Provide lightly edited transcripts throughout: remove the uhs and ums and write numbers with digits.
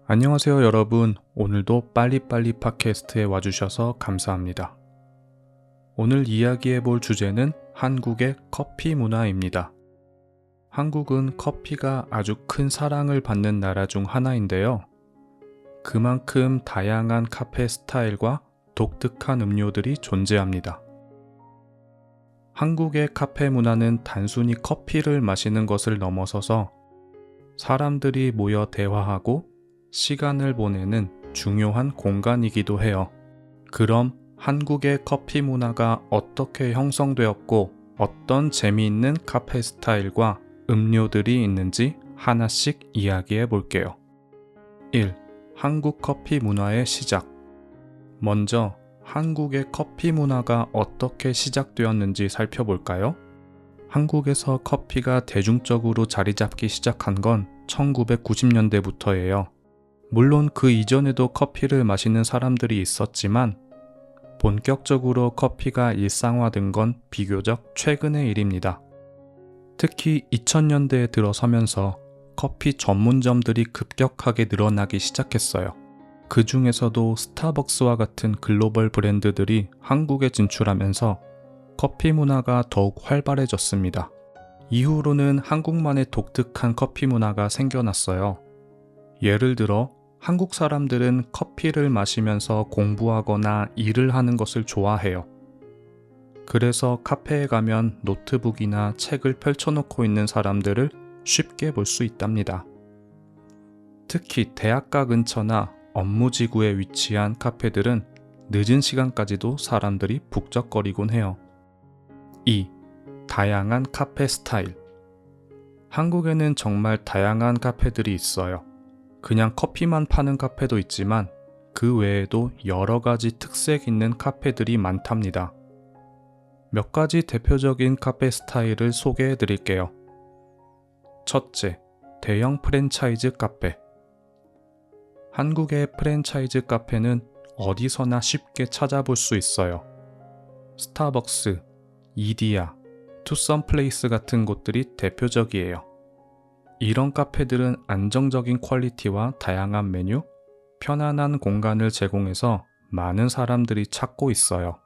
안녕하세요 여러분. 오늘도 빨리빨리 팟캐스트에 와주셔서 감사합니다. 오늘 이야기해 볼 주제는 한국의 커피 문화입니다. 한국은 커피가 아주 큰 사랑을 받는 나라 중 하나인데요. 그만큼 다양한 카페 스타일과 독특한 음료들이 존재합니다. 한국의 카페 문화는 단순히 커피를 마시는 것을 넘어서서 사람들이 모여 대화하고 시간을 보내는 중요한 공간이기도 해요. 그럼 한국의 커피 문화가 어떻게 형성되었고 어떤 재미있는 카페 스타일과 음료들이 있는지 하나씩 이야기해 볼게요. 1. 한국 커피 문화의 시작. 먼저 한국의 커피 문화가 어떻게 시작되었는지 살펴볼까요? 한국에서 커피가 대중적으로 자리 잡기 시작한 건 1990년대부터예요. 물론 그 이전에도 커피를 마시는 사람들이 있었지만 본격적으로 커피가 일상화된 건 비교적 최근의 일입니다. 특히 2000년대에 들어서면서 커피 전문점들이 급격하게 늘어나기 시작했어요. 그 중에서도 스타벅스와 같은 글로벌 브랜드들이 한국에 진출하면서 커피 문화가 더욱 활발해졌습니다. 이후로는 한국만의 독특한 커피 문화가 생겨났어요. 예를 들어 한국 사람들은 커피를 마시면서 공부하거나 일을 하는 것을 좋아해요. 그래서 카페에 가면 노트북이나 책을 펼쳐놓고 있는 사람들을 쉽게 볼 수 있답니다. 특히 대학가 근처나 업무지구에 위치한 카페들은 늦은 시간까지도 사람들이 북적거리곤 해요. 2. 다양한 카페 스타일. 한국에는 정말 다양한 카페들이 있어요. 그냥 커피만 파는 카페도 있지만 그 외에도 여러 가지 특색 있는 카페들이 많답니다. 몇 가지 대표적인 카페 스타일을 소개해 드릴게요. 첫째, 대형 프랜차이즈 카페. 한국의 프랜차이즈 카페는 어디서나 쉽게 찾아볼 수 있어요. 스타벅스, 이디야, 투썸플레이스 같은 곳들이 대표적이에요. 이런 카페들은 안정적인 퀄리티와 다양한 메뉴, 편안한 공간을 제공해서 많은 사람들이 찾고 있어요.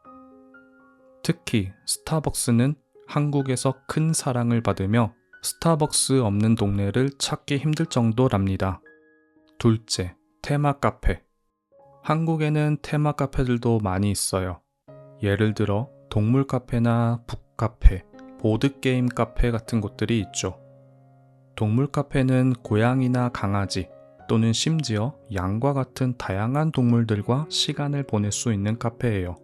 특히 스타벅스는 한국에서 큰 사랑을 받으며 스타벅스 없는 동네를 찾기 힘들 정도랍니다. 둘째, 테마 카페. 한국에는 테마 카페들도 많이 있어요. 예를 들어 동물 카페나 북카페, 보드게임 카페 같은 곳들이 있죠. 동물 카페는 고양이나 강아지 또는 심지어 양과 같은 다양한 동물들과 시간을 보낼 수 있는 카페예요.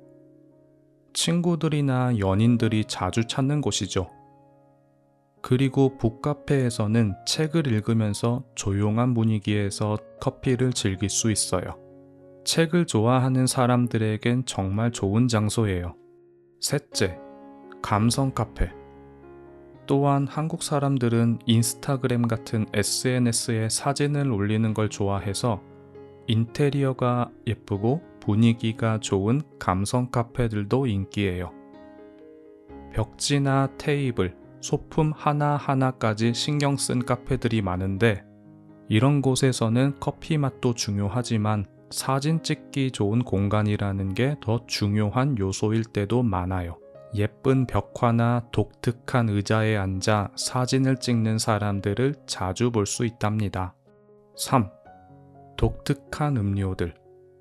친구들이나 연인들이 자주 찾는 곳이죠. 그리고 북카페에서는 책을 읽으면서 조용한 분위기에서 커피를 즐길 수 있어요. 책을 좋아하는 사람들에겐 정말 좋은 장소예요. 셋째, 감성 카페. 또한 한국 사람들은 인스타그램 같은 SNS에 사진을 올리는 걸 좋아해서 인테리어가 예쁘고 분위기가 좋은 감성 카페들도 인기예요. 벽지나 테이블, 소품 하나하나까지 신경 쓴 카페들이 많은데 이런 곳에서는 커피 맛도 중요하지만 사진 찍기 좋은 공간이라는 게 더 중요한 요소일 때도 많아요. 예쁜 벽화나 독특한 의자에 앉아 사진을 찍는 사람들을 자주 볼 수 있답니다. 3. 독특한 음료들.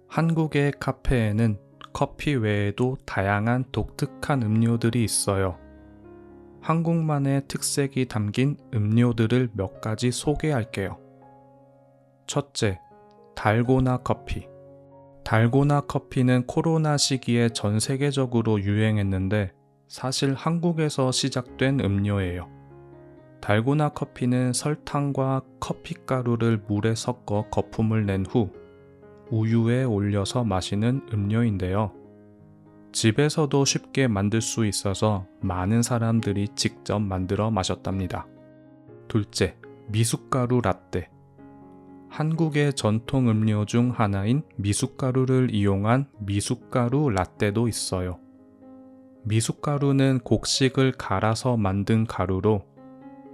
한국의 카페에는 커피 외에도 다양한 독특한 음료들이 있어요. 한국만의 특색이 담긴 음료들을 몇 가지 소개할게요. 첫째, 달고나 커피. 달고나 커피는 코로나 시기에 전 세계적으로 유행했는데 사실 한국에서 시작된 음료예요. 달고나 커피는 설탕과 커피가루를 물에 섞어 거품을 낸 후 우유에 올려서 마시는 음료인데요. 집에서도 쉽게 만들 수 있어서 많은 사람들이 직접 만들어 마셨답니다. 둘째, 미숫가루 라떼. 한국의 전통 음료 중 하나인 미숫가루를 이용한 미숫가루 라떼도 있어요. 미숫가루는 곡식을 갈아서 만든 가루로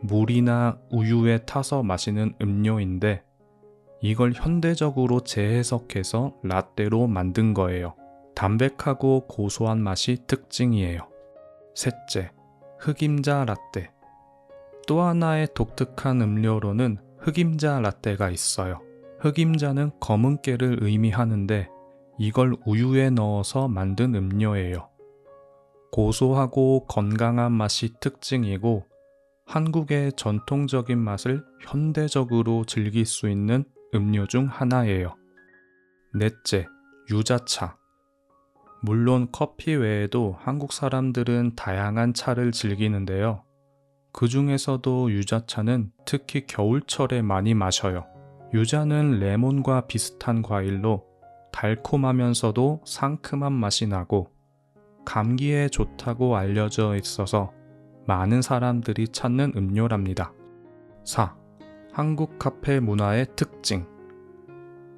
물이나 우유에 타서 마시는 음료인데 이걸 현대적으로 재해석해서 라떼로 만든 거예요. 담백하고 고소한 맛이 특징이에요. 셋째, 흑임자 라떼. 또 하나의 독특한 음료로는 흑임자 라떼가 있어요. 흑임자는 검은 깨를 의미하는데 이걸 우유에 넣어서 만든 음료예요. 고소하고 건강한 맛이 특징이고 한국의 전통적인 맛을 현대적으로 즐길 수 있는 음료 중 하나예요. 넷째, 유자차. 물론 커피 외에도 한국 사람들은 다양한 차를 즐기는데요. 그 중에서도 유자차는 특히 겨울철에 많이 마셔요. 유자는 레몬과 비슷한 과일로 달콤하면서도 상큼한 맛이 나고 감기에 좋다고 알려져 있어서 많은 사람들이 찾는 음료랍니다. 4. 한국 카페 문화의 특징.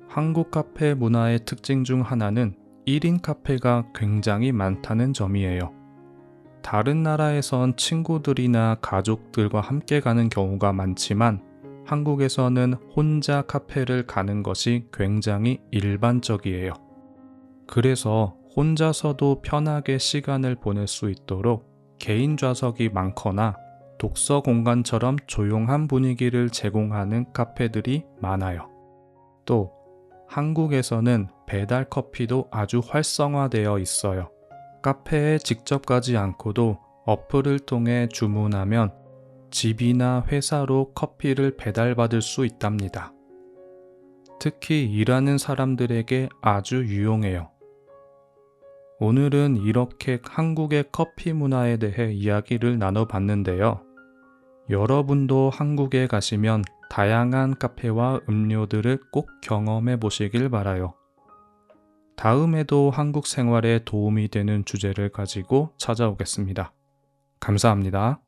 한국 카페 문화의 특징 중 하나는 1인 카페가 굉장히 많다는 점이에요. 다른 나라에선 친구들이나 가족들과 함께 가는 경우가 많지만 한국에서는 혼자 카페를 가는 것이 굉장히 일반적이에요. 그래서 혼자서도 편하게 시간을 보낼 수 있도록 개인 좌석이 많거나 독서 공간처럼 조용한 분위기를 제공하는 카페들이 많아요. 또 한국에서는 배달 커피도 아주 활성화되어 있어요. 카페에 직접 가지 않고도 어플을 통해 주문하면 집이나 회사로 커피를 배달받을 수 있답니다. 특히 일하는 사람들에게 아주 유용해요. 오늘은 이렇게 한국의 커피 문화에 대해 이야기를 나눠봤는데요. 여러분도 한국에 가시면 다양한 카페와 음료들을 꼭 경험해 보시길 바라요. 다음에도 한국 생활에 도움이 되는 주제를 가지고 찾아오겠습니다. 감사합니다.